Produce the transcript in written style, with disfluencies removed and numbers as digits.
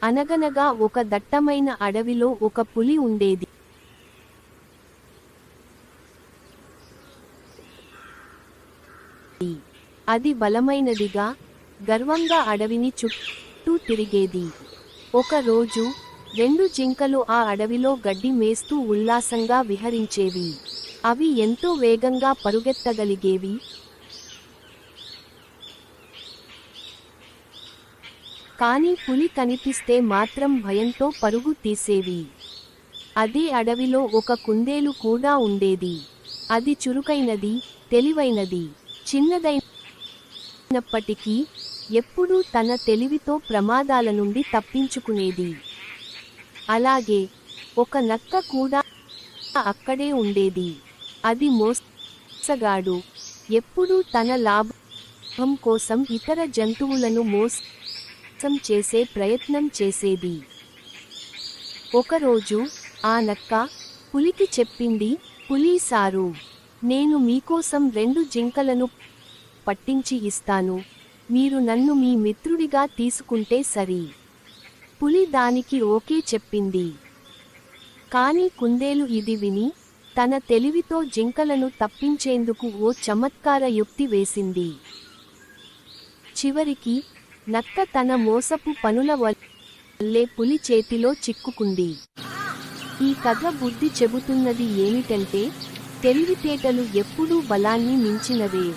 అనగనగా ఒక దట్టమైన అడవిలో ఒక పులి ఉండేది. అది బలమైనదిగా, గర్వంగా అడవిని చుట్టూ తిరిగేది. ఒక రోజు 2 జింకలు ఆ అడవిలో గడ్డి మేస్తూ ఉల్లాసంగా విహరించేవి. అవి ఎంతో వేగంగా పరుగెత్తగలిగేవి. కానీ పులి కనిపిస్తే మాత్రం భయంతో పరుగు తీసేవి. అదే అడవిలో ఒక కుందేలు కూడా ఉండేది. అది చురుకైనది, తెలివైనది, చిన్నదైనప్పటికీ ఎప్పుడూ తన తెలివితో ప్రమాదాల నుండి తప్పించుకునేది. అలాగే ఒక నక్క కూడా అక్కడే ఉండేది. అది మోసగాడు, ఎప్పుడూ తన లాభం కోసం ఇతర జంతువులను మోసం చేసే ప్రయత్నం చేసేది. ఒకరోజు ఆ నక్క పులికి చెప్పింది, పులి సారూ, నేను మీకోసం 2 జింకలను పట్టించి ఇస్తాను, మీరు నన్ను మీ మిత్రుడిగా తీసుకుంటే సరి. పులి దానికి ఓకే చెప్పింది. కానీ కుందేలు ఇది విని, తన తెలివితో జింకలను తప్పించేందుకు ఓ చమత్కార యుక్తి వేసింది. చివరికి నక్క తన మోసపు పనుల వల్లే పులి చేతిలో చిక్కుకుంది. ఈ కథ బుద్ధి చెబుతున్నది ఏమిటంటే, తెలివితేటలు ఎప్పుడూ బలాన్ని మించినవే.